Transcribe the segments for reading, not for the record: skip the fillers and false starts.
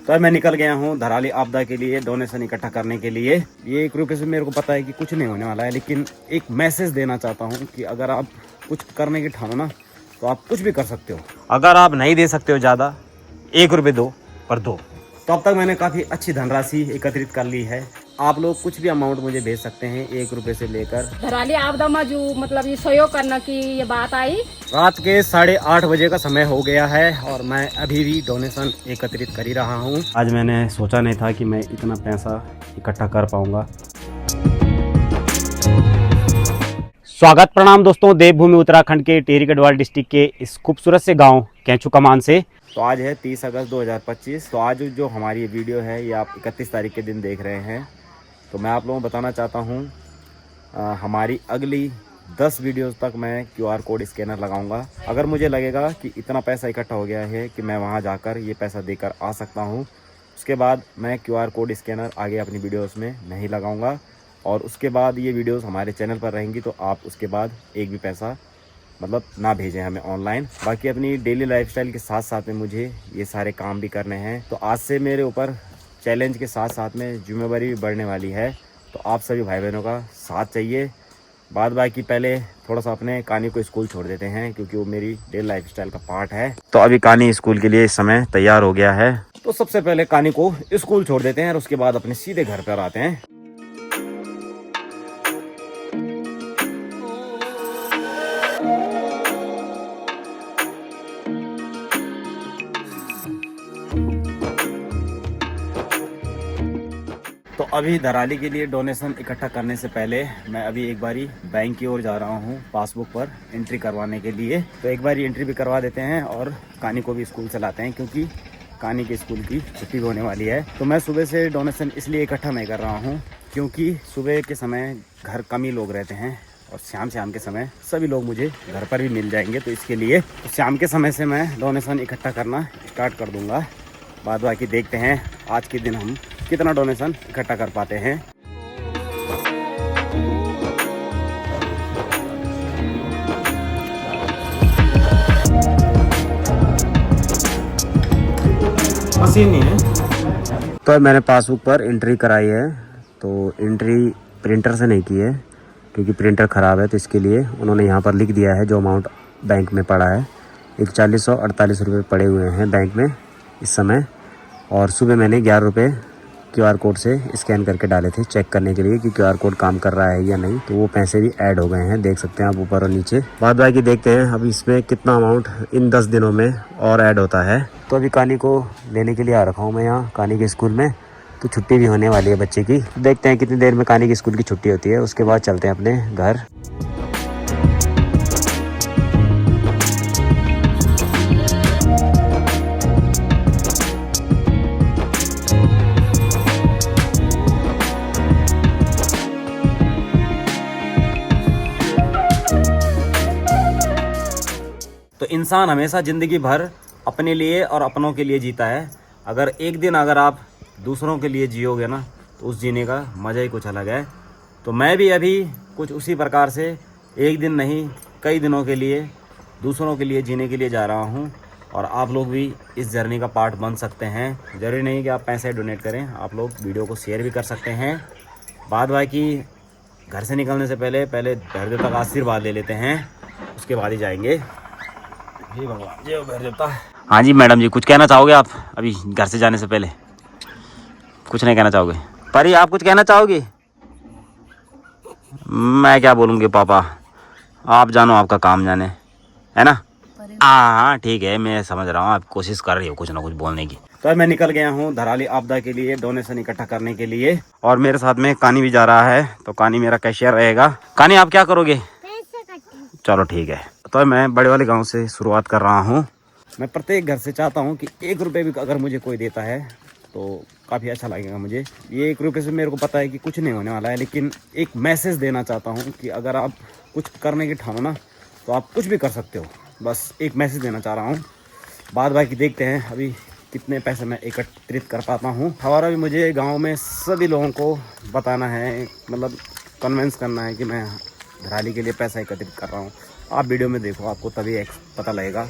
तो मैं निकल गया हूँ धराली आपदा के लिए डोनेशन इकट्ठा करने के लिए। ये 1 रुपये से मेरे को पता है कि कुछ नहीं होने वाला है, लेकिन एक मैसेज देना चाहता हूँ कि अगर आप कुछ करने की ठानो ना तो आप कुछ भी कर सकते हो। अगर आप नहीं दे सकते हो ज़्यादा, 1 रुपये दो पर दो। तो अब तक मैंने काफ़ी अच्छी धनराशि एकत्रित कर ली है। आप लोग कुछ भी अमाउंट मुझे भेज सकते हैं, 1 रुपये से लेकर। धराली आपदा में जो मतलब ये सहयोग करने की ये बात आई। रात के 8:30 बजे का समय हो गया है और मैं अभी भी डोनेशन एकत्रित कर ही रहा हूँ। आज मैंने सोचा नहीं था कि मैं इतना पैसा इकट्ठा कर पाऊंगा। स्वागत प्रणाम दोस्तों, देवभूमि उत्तराखंड के टिहरी गढ़वाल डिस्ट्रिक्ट के इस खूबसूरत से गांव कैंचू कमान से। तो आज है 30 अगस्त 2025। तो आज जो हमारी ये वीडियो है ये आप 31 तारीख के दिन देख रहे हैं। तो मैं आप लोगों को बताना चाहता हूँ हमारी अगली 10 वीडियोस तक मैं QR कोड स्कैनर लगाऊंगा। अगर मुझे लगेगा कि इतना पैसा इकट्ठा हो गया है कि मैं वहां जाकर ये पैसा देकर आ सकता हूं, उसके बाद मैं QR कोड स्कैनर आगे अपनी वीडियोस में नहीं लगाऊंगा। और उसके बाद ये वीडियोस हमारे चैनल पर रहेंगी, तो आप उसके बाद एक भी पैसा मतलब ना भेजें हमें ऑनलाइन। बाकी अपनी डेली लाइफस्टाइल के साथ साथ में मुझे ये सारे काम भी करने हैं। तो आज से मेरे ऊपर चैलेंज के साथ साथ में जिम्मेवारी भी बढ़ने वाली है। तो आप सभी भाई बहनों का साथ चाहिए। बाद बाकी पहले थोड़ा सा अपने कानी को स्कूल छोड़ देते हैं, क्योंकि वो मेरी डेली लाइफस्टाइल का पार्ट है। तो अभी कानी स्कूल के लिए इस समय तैयार हो गया है। तो सबसे पहले कानी को स्कूल छोड़ देते हैं और उसके बाद अपने सीधे घर पर आते हैं। तो अभी धराली के लिए डोनेशन इकट्ठा करने से पहले मैं अभी एक बारी बैंक की ओर जा रहा हूँ पासबुक पर एंट्री करवाने के लिए। तो एक बारी एंट्री भी करवा देते हैं और कानी को भी स्कूल से लाते हैं, क्योंकि कानी के स्कूल की छुट्टी होने वाली है। तो मैं सुबह से डोनेशन इसलिए इकट्ठा नहीं कर रहा हूँ क्योंकि सुबह के समय घर कम ही लोग रहते हैं और शाम के समय सभी लोग मुझे घर पर भी मिल जाएंगे। तो इसके लिए तो शाम के समय से मैं डोनेशन इकट्ठा करना स्टार्ट कर दूँगा। बाद बाकी देखते हैं आज के दिन हम कितना डोनेशन इकट्ठा कर पाते हैं। मशीन नहीं है। तो मैंने पासबुक पर एंट्री कराई है। तो एंट्री प्रिंटर से नहीं की है क्योंकि प्रिंटर ख़राब है। तो इसके लिए उन्होंने यहाँ पर लिख दिया है जो अमाउंट बैंक में पड़ा है। 4148 रुपये पड़े हुए हैं बैंक में इस समय। और सुबह मैंने 11 रुपये QR कोड से स्कैन करके डाले थे चेक करने के लिए कि QR कोड काम कर रहा है या नहीं। तो वो पैसे भी ऐड हो गए हैं, देख सकते हैं आप ऊपर और नीचे। बाद बाकी देखते हैं अभी इसमें कितना अमाउंट इन 10 दिनों में और ऐड होता है। तो अभी कानी को लेने के लिए आ रखा हूँ मैं यहाँ कानी के स्कूल में। तो छुट्टी भी होने वाली है बच्चे की। देखते हैं कितनी देर में कानी के स्कूल की छुट्टी होती है, उसके बाद चलते हैं अपने घर। तो इंसान हमेशा ज़िंदगी भर अपने लिए और अपनों के लिए जीता है। अगर एक दिन अगर आप दूसरों के लिए जियोगे ना तो उस जीने का मज़ा ही कुछ अलग है। तो मैं भी अभी कुछ उसी प्रकार से एक दिन नहीं कई दिनों के लिए दूसरों के लिए जीने के लिए जा रहा हूँ। और आप लोग भी इस जर्नी का पार्ट बन सकते हैं। ज़रूरी नहीं कि आप पैसे डोनेट करें, आप लोग वीडियो को शेयर भी कर सकते हैं। बाद बाकी घर से निकलने से पहले भैरव देवता का आशीर्वाद ले लेते हैं, उसके बाद ही जाएंगे। जी भगवान, जय भैरव देवता। हाँ जी मैडम जी, कुछ कहना चाहोगे आप अभी घर से जाने से पहले? कुछ नहीं कहना चाहोगे? परी आप कुछ कहना चाहोगे? मैं क्या बोलूँगी पापा, आप जानो, आपका काम जाने, है ना? हाँ ठीक है, मैं समझ रहा हूँ आप कोशिश कर रही हो कुछ ना कुछ बोलने की। तो मैं निकल गया हूँ धराली आपदा के लिए डोनेशन इकट्ठा करने के लिए। और मेरे साथ में कानी भी जा रहा है। तो कानी मेरा कैशियर रहेगा। कानी आप क्या करोगे? चलो ठीक है। तो मैं बड़े वाले गांव से शुरुआत कर रहा हूं। मैं प्रत्येक घर से चाहता हूं कि 1 रुपये भी अगर मुझे कोई देता है तो काफ़ी अच्छा लगेगा मुझे। ये 1 रुपये से मेरे को पता है कि कुछ नहीं होने वाला है, लेकिन एक मैसेज देना चाहता हूं कि अगर आप कुछ करने की ठानो ना तो आप कुछ भी कर सकते हो। बस एक मैसेज देना चाह रहा हूँ। बाद बाकी देखते हैं अभी कितने पैसे मैं एकत्रित कर पाता हूँ। और अभी मुझे गाँव में सभी लोगों को बताना है, मतलब कन्विंस करना है कि मैं धराली के लिए पैसा एकत्रित कर रहा हूँ। आप वीडियो में देखो, आपको तभी पता लगेगा।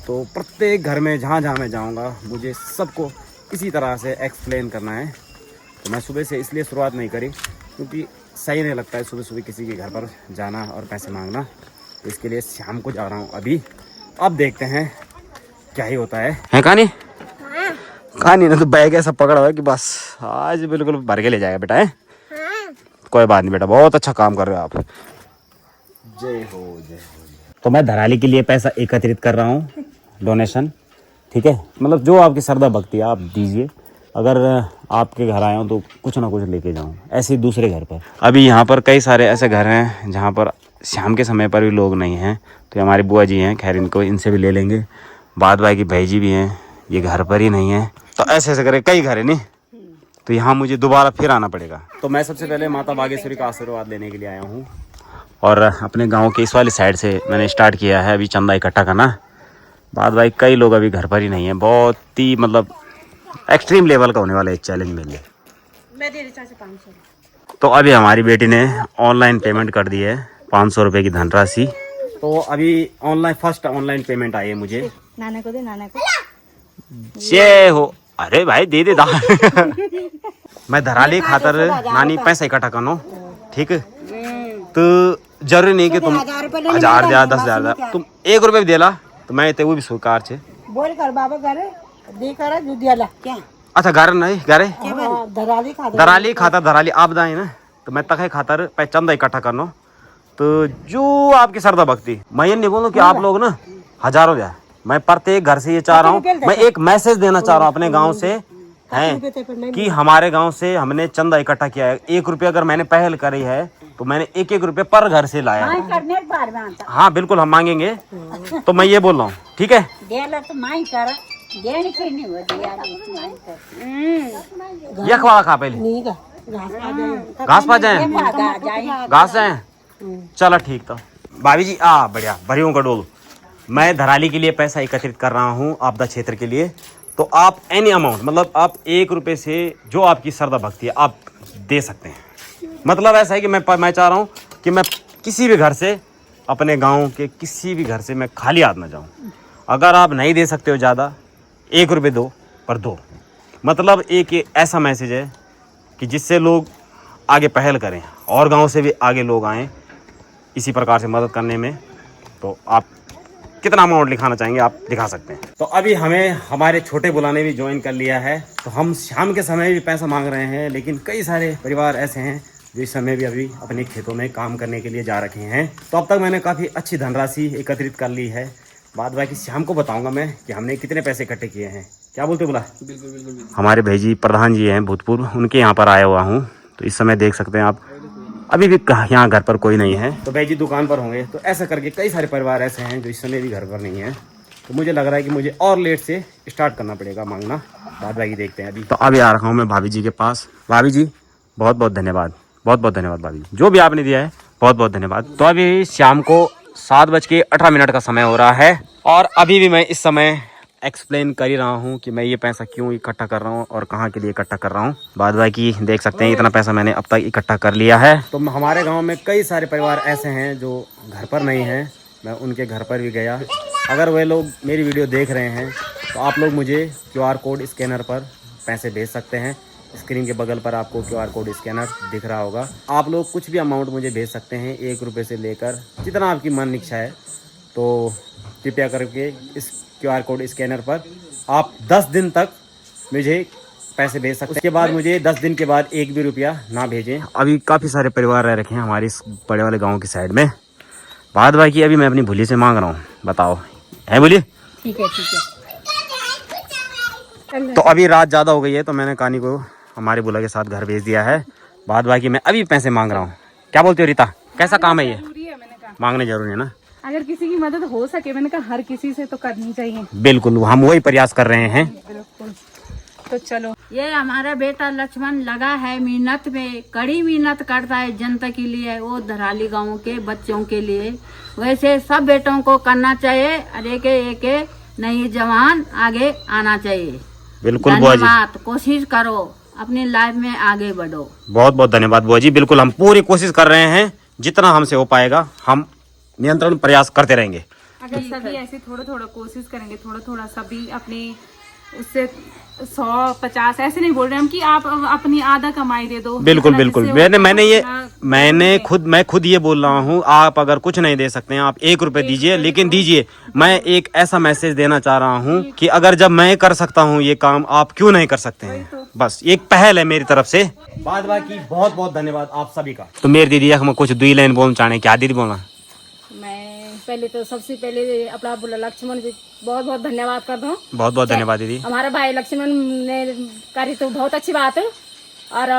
तो प्रत्येक घर में जहाँ जहाँ मैं जाऊँगा मुझे सबको इसी तरह से एक्सप्लेन करना है। तो मैं सुबह से इसलिए शुरुआत नहीं करी क्योंकि सही नहीं लगता है सुबह सुबह किसी के घर पर जाना और पैसे मांगना। तो इसके लिए शाम को जा रहा हूँ अभी। अब देखते हैं क्या ही होता है कहानी। कहानी ना तो बैग ऐसा पकड़ा हुआ है कि बस आज बिल्कुल भर के ले जाएगा बेटा है। कोई बात नहीं बेटा, बहुत अच्छा काम कर रहे हो आप। जय हो जय हो। तो मैं धराली के लिए पैसा एकत्रित कर रहा हूँ, डोनेशन। ठीक है, मतलब जो आपकी श्रद्धा भक्ति है आप दीजिए। अगर आपके घर आया हूँ तो कुछ ना कुछ लेके जाऊँ, ऐसे ही दूसरे घर पर। अभी यहाँ पर कई सारे ऐसे घर हैं जहाँ पर शाम के समय पर भी लोग नहीं हैं। तो हमारी बुआ जी हैं, खैर इनको इनसे भी ले लेंगे। बाद भाई की भाई जी भी हैं, ये घर पर ही नहीं है। तो ऐसे ऐसे करे कई घर है नहीं, तो यहाँ मुझे दोबारा फिर आना पड़ेगा। तो मैं सबसे पहले माता बागेश्वरी का आशीर्वाद लेने के लिए आया हूँ और अपने गांव के इस वाली साइड से मैंने स्टार्ट किया है अभी चंदा इकट्ठा करना। बाद भाई कई लोग अभी घर पर ही नहीं है, बहुत ही मतलब एक्सट्रीम लेवल का होने वाला है चैलेंज मेरे लिए। तो अभी हमारी बेटी ने ऑनलाइन पेमेंट कर दी है 500 रुपये की धनराशि। तो अभी फर्स्ट ऑनलाइन पेमेंट आई है मुझे। नाना को दे, नाना को। जय हो। अरे भाई दे दे दा। मैं धराली खातर नानी पैसा इकट्ठा करना, ठीक है। तो जरूरी नहीं कि तुम 1000 दिया 10,000 दिया, तुम 1 रुपये भी देला तो मैं वो भी स्वीकार छे। बोल कर बाबा करे दे कर दुधियाला क्या। अच्छा घर नहीं घरे धराली खातर धराली आपदा है ना, तो मैं तक खातर चंदा इकट्ठा करना। तो जो आपकी श्रद्धा भक्ति, मैं ये नहीं बोलूँ कि आप लोग ना हजारों जाए, मैं प्रत्येक घर से ये चाह रहा हूँ, मैं एक मैसेज देना चाह रहा हूँ अपने गांव से हैं कि हमारे गांव से हमने चंदा इकट्ठा किया है। 1 रुपया अगर मैंने पहल करी है तो मैंने 1-1 रुपये पर घर से लाया है। हाँ बिल्कुल हम मांगेंगे। तो मैं ये बोल रहा हूँ, ठीक है। यखवा खा पहले घास पा जाए, घास जाए। चलो ठीक। तो भाभी जी बढ़िया भरियों का डोल। मैं धराली के लिए पैसा एकत्रित कर रहा हूँ आपदा क्षेत्र के लिए। तो आप एनी अमाउंट, मतलब आप 1 रुपये से जो आपकी श्रद्धा भक्ति है आप दे सकते हैं। मतलब ऐसा है कि मैं चाह रहा हूँ कि मैं किसी भी घर से, अपने गांव के किसी भी घर से मैं खाली हाथ ना जाऊँ। अगर आप नहीं दे सकते हो ज़्यादा, 1 रुपये दो पर दो। मतलब एक ऐसा मैसेज है कि जिससे लोग आगे पहल करें और गांव से भी आगे लोग आएँ इसी प्रकार से मदद करने में। तो आप कितना अमाउंट लिखाना चाहेंगे आप दिखा सकते हैं। तो अभी हमें हमारे छोटे बुला ने भी ज्वाइन कर लिया है। तो हम शाम के समय भी पैसा मांग रहे हैं, लेकिन कई सारे परिवार ऐसे हैं जो इस समय भी अभी अपने खेतों में काम करने के लिए जा रखे हैं। तो अब तक मैंने काफ़ी अच्छी धनराशि एकत्रित कर ली है। बाद बाकी शाम को बताऊंगा मैं कि हमने कितने पैसे इकट्ठे किए हैं। क्या बोलते बोला? बिल्कुल बिल्कुल। हमारे भाई जी प्रधान जी हैं भूतपूर्व, उनके यहाँ पर आया हुआ हूँ। तो इस समय देख सकते हैं आप अभी भी यहाँ घर पर कोई नहीं है, तो भाई जी दुकान पर होंगे। तो ऐसा करके कई सारे परिवार ऐसे हैं जो इस समय भी घर पर नहीं है। तो मुझे लग रहा है कि मुझे और लेट से स्टार्ट करना पड़ेगा मांगना। बाद बाकी देखते हैं अभी। तो अभी आ रखा हूँ मैं भाभी जी के पास। भाभी जी बहुत बहुत धन्यवाद, बहुत बहुत धन्यवाद भाभी, जो भी आपने दिया है बहुत बहुत धन्यवाद। तो अभी शाम को 7:18 का समय हो रहा है और अभी भी मैं इस समय एक्सप्लेन कर ही रहा हूँ कि मैं ये पैसा क्यों इकट्ठा कर रहा हूँ और कहाँ के लिए इकट्ठा कर रहा हूँ। बाद बाकी देख सकते हैं इतना पैसा मैंने अब तक इकट्ठा कर लिया है। तो हमारे गांव में कई सारे परिवार ऐसे हैं जो घर पर नहीं हैं। मैं उनके घर पर भी गया। अगर वे लोग मेरी वीडियो देख रहे हैं तो आप लोग मुझे QR कोड स्कैनर पर पैसे भेज सकते हैं। स्क्रीन के बगल पर आपको QR कोड स्कैनर दिख रहा होगा। आप लोग कुछ भी अमाउंट मुझे भेज सकते हैं, 1 रुपये से लेकर जितना आपकी मन इच्छा है। तो कृपया करके इस QR कोड स्कैनर पर आप 10 दिन तक मुझे पैसे भेज सकते हैं। उसके बाद मुझे 10 दिन के बाद 1 भी रुपया ना भेजें। अभी काफ़ी सारे परिवार रह रखे हैं हमारे इस बड़े वाले गांव की साइड में। बाद बाकी अभी मैं अपनी भूली से मांग रहा हूँ। बताओ है भूली? ठीक है ठीक है। तो अभी रात ज़्यादा हो गई है तो मैंने कहानी को हमारे बुला के साथ घर भेज दिया है। बाद बाकी मैं अभी पैसे मांग रहा हूँ। क्या बोलते हो रीता, कैसा काम है ये? मांगने जरूरी है ना, अगर किसी की मदद हो सके, मैंने कहा हर किसी से तो करनी चाहिए। बिल्कुल, हम वही प्रयास कर रहे हैं। बिल्कुल। तो चलो, ये हमारा बेटा लक्ष्मण लगा है मेहनत में, कड़ी मेहनत करता है जनता के लिए, वो धराली गांव के बच्चों के लिए। वैसे सब बेटों को करना चाहिए और एक नई जवान आगे आना चाहिए। बिल्कुल बुआ जी, धन्यवाद। कोशिश करो अपनी लाइफ में आगे बढ़ो। बहुत बहुत धन्यवाद बुआ जी। बिल्कुल हम पूरी कोशिश कर रहे हैं, जितना हमसे हो पाएगा हम नियंत्रण प्रयास करते रहेंगे। अगर सभी ऐसे थोड़ा थोड़ा कोशिश करेंगे, थोड़ा थोड़ा सभी अपनी उससे 100-50 ऐसे नहीं बोल रहे हम कि आप अपनी आधा कमाई दे दो। बिल्कुल जितना बिल्कुल, जिससे मैं खुद ये बोल रहा हूँ, आप अगर कुछ नहीं दे सकते हैं, आप 1 रुपए दीजिए, लेकिन दीजिए। मैं एक ऐसा मैसेज देना चाह रहा हूँ कि अगर जब मैं कर सकता हूँ ये काम, आप क्यों नहीं कर सकते हैं। बस एक पहल है मेरी तरफ से। बाद बाकी बहुत बहुत धन्यवाद आप सभी का। तो मेरी दीदी हम कुछ 2 लाइन बोलना चाहे, क्या दीदी बोलना। मैं पहले तो सबसे पहले अपना लक्ष्मण जी बहुत बहुत धन्यवाद कर दूँ। बहुत बहुत धन्यवाद दीदी। हमारा भाई लक्ष्मण ने करी तो बहुत अच्छी बात है। और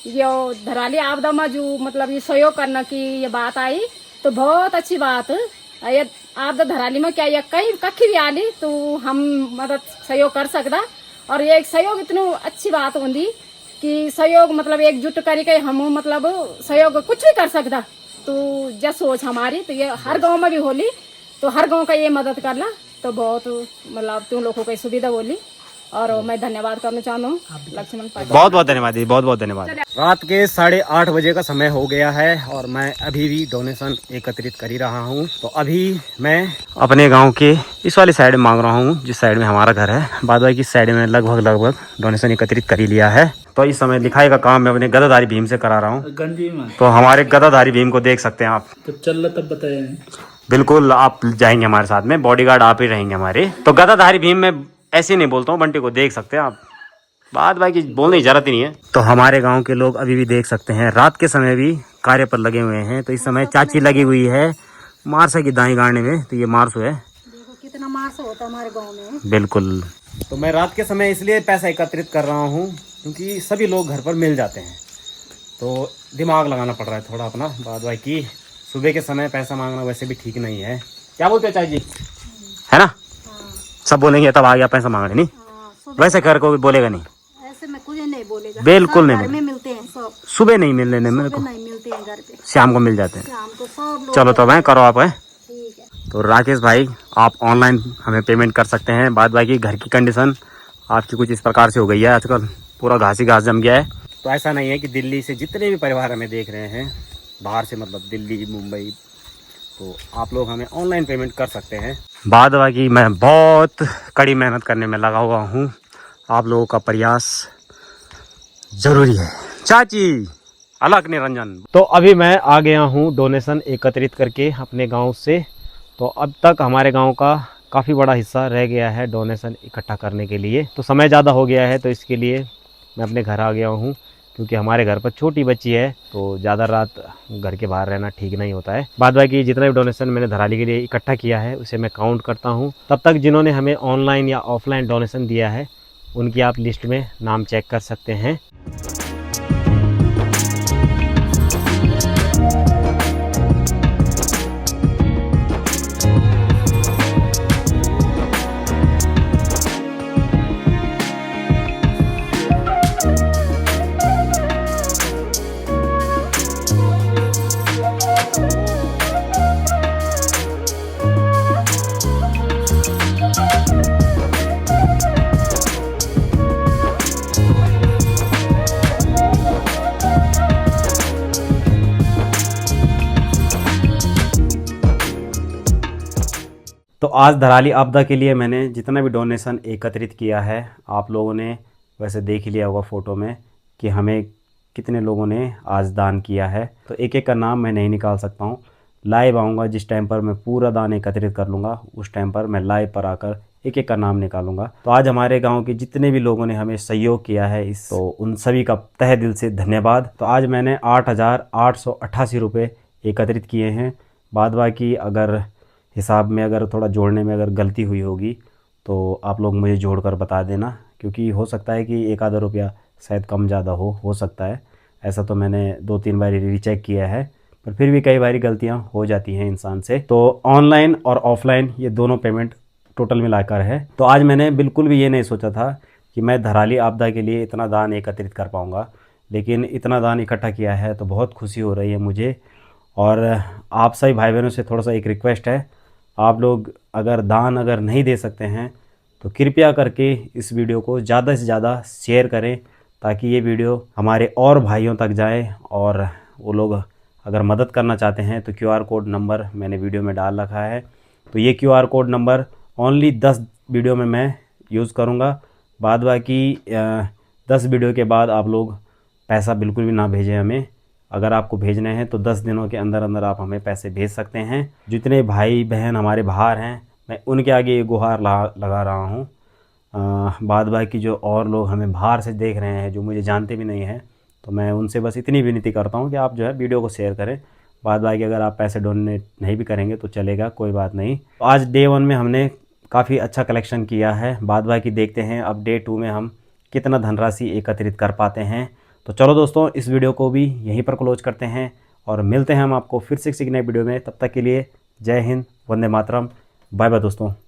ये धराली आपदा में जो मतलब ये सहयोग करना की ये बात आई तो बहुत अच्छी बात है। ये आपदा धराली में क्या ये कहीं कखी भी आली तो हम मदद सहयोग कर सकता। और ये एक सहयोग इतनी अच्छी बात होती कि सहयोग मतलब एकजुट करके हम मतलब सहयोग कुछ भी कर सकता। तो जब सोच हमारी तो ये हर गांव में भी होली तो हर गांव का ये मदद करना तो बहुत मतलब तुम लोगों को सुविधा बोली। और मैं धन्यवाद करना चाहता हूँ लक्ष्मण पाटिल। बहुत बहुत धन्यवाद दीदी, बहुत बहुत धन्यवाद। रात के 8:30 बजे का समय हो गया है और मैं अभी भी डोनेशन एकत्रित कर ही रहा हूँ। तो अभी मैं अपने गांव के इस वाली साइड में मांग रहा हूँ, जिस साइड में हमारा घर है। बाद बाकी की साइड में लगभग डोनेशन एकत्रित कर ही लिया है। तो इस समय लिखाई का काम मैं अपने गदाधारी भीम से करा रहा हूँ। तो हमारे गदाधारी भीम को देख सकते हैं आप। तो चल रहा तब बताए। बिल्कुल आप जाएंगे हमारे साथ में, बॉडीगार्ड आप ही रहेंगे हमारे। तो गदाधारी भीम में ऐसे नहीं बोलता हूँ, बंटी को देख सकते हैं आप। बात भाई की बोलने की जरूरत ही नहीं है। तो हमारे गांव के लोग अभी भी देख सकते हैं, रात के समय भी कार्य पर लगे हुए हैं। तो इस समय चाची लगी हुई है मारसा की दाई गाड़ने में। तो ये मारसो है, देखो कितना मार्स होता है हमारे गांव में। बिल्कुल। तो मैं रात के समय इसलिए पैसा एकत्रित कर रहा हूँ क्योंकि सभी लोग घर पर मिल जाते हैं, तो दिमाग लगाना पड़ रहा है थोड़ा अपना। बात भाई की सुबह के समय पैसा मांगना वैसे भी ठीक नहीं है। क्या बोलते हैं चाची जी, है ना? सब बोलेंगे तब आ गया पैसा मांगने, नहीं वैसे घर को भी बोलेगा नहीं, ऐसे में कुछ नहीं बोलेगा। बिल्कुल नहीं घर बोलेगा। में मिलते हैं सब, सुबह नहीं मिलने मेरे को, नहीं मिलते हैं घर पे, शाम को मिल जाते हैं। शाम को सब लोग। चलो तो मैं करो आप है। ठीक है। तो राकेश भाई आप ऑनलाइन हमें पेमेंट कर सकते हैं। बाद बाकी घर की कंडीशन आपकी कुछ इस प्रकार से हो गई है, आजकल पूरा घास ही घास जम गया है। तो ऐसा नहीं है कि दिल्ली से जितने भी परिवार हमें देख रहे हैं, बाहर से मतलब दिल्ली मुंबई, तो आप लोग हमें ऑनलाइन पेमेंट कर सकते हैं। बाद बाकी मैं बहुत कड़ी मेहनत करने में लगा हुआ हूँ, आप लोगों का प्रयास जरूरी है। चाची अलग निरंजन। तो अभी मैं आ गया हूँ डोनेशन एकत्रित करके अपने गांव से। तो अब तक हमारे गांव का काफ़ी बड़ा हिस्सा रह गया है डोनेशन इकट्ठा करने के लिए। तो समय ज़्यादा हो गया है तो इसके लिए मैं अपने घर आ गया हूँ, क्योंकि हमारे घर पर छोटी बच्ची है तो ज़्यादा रात घर के बाहर रहना ठीक नहीं होता है। बाद बाकी जितना भी डोनेशन मैंने धराली के लिए इकट्ठा किया है उसे मैं काउंट करता हूँ। तब तक जिन्होंने हमें ऑनलाइन या ऑफलाइन डोनेशन दिया है उनकी आप लिस्ट में नाम चेक कर सकते हैं। तो आज धराली आपदा के लिए मैंने जितना भी डोनेशन एकत्रित किया है, आप लोगों ने वैसे देख ही लिया होगा फ़ोटो में कि हमें कितने लोगों ने आज दान किया है। तो एक एक का नाम मैं नहीं निकाल सकता हूँ। लाइव आऊँगा जिस टाइम पर मैं पूरा दान एकत्रित कर लूँगा, उस टाइम पर मैं लाइव पर आकर एक एक का नाम निकालूंगा। तो आज हमारे गांव के जितने भी लोगों ने हमें सहयोग किया है तो उन सभी का तहे दिल से धन्यवाद। तो आज मैंने 8,888 रुपये एकत्रित किए हैं। बाद बाकी अगर हिसाब में अगर थोड़ा जोड़ने में अगर गलती हुई होगी तो आप लोग मुझे जोड़कर बता देना, क्योंकि हो सकता है कि 1 आधा रुपया शायद कम ज़्यादा हो सकता है। ऐसा तो मैंने 2-3 बार रीचेक किया है, पर फिर भी कई बारी गलतियां हो जाती हैं इंसान से। तो ऑनलाइन और ऑफलाइन ये दोनों पेमेंट टोटल मिलाकर है। तो आज मैंने बिल्कुल भी ये नहीं सोचा था कि मैं धराली आपदा के लिए इतना दान एकत्रित कर पाऊँगा, लेकिन इतना दान इकट्ठा किया है तो बहुत खुशी हो रही है मुझे। और आप सभी भाई बहनों से थोड़ा सा एक रिक्वेस्ट है, आप लोग अगर दान अगर नहीं दे सकते हैं तो कृपया करके इस वीडियो को ज़्यादा से ज़्यादा शेयर करें, ताकि ये वीडियो हमारे और भाइयों तक जाए। और वो लोग अगर मदद करना चाहते हैं तो QR कोड नंबर मैंने वीडियो में डाल रखा है। तो ये QR code number only 10 video में मैं यूज़ करूँगा, बाद बाकी 10 वीडियो के बाद आप लोग पैसा बिल्कुल भी ना भेजें हमें। अगर आपको भेजने हैं तो 10 दिनों के अंदर अंदर आप हमें पैसे भेज सकते हैं। जितने भाई बहन हमारे बाहर हैं मैं उनके आगे ये गुहार लगा रहा हूँ। बाद बाकी जो और लोग हमें बाहर से देख रहे हैं जो मुझे जानते भी नहीं हैं, तो मैं उनसे बस इतनी विनती करता हूँ कि आप जो है वीडियो को शेयर करें। बाद बाकी अगर आप पैसे डोनेट नहीं भी करेंगे तो चलेगा, कोई बात नहीं। तो आज डे 1 में हमने काफ़ी अच्छा कलेक्शन किया है। बाद बाकी देखते हैं अब डे 2 में हम कितना धनराशि एकत्रित कर पाते हैं। तो चलो दोस्तों, इस वीडियो को भी यहीं पर क्लोज करते हैं और मिलते हैं हम आपको फिर से किसी नए वीडियो में। तब तक के लिए जय हिंद, वंदे मातरम, बाय बाय दोस्तों।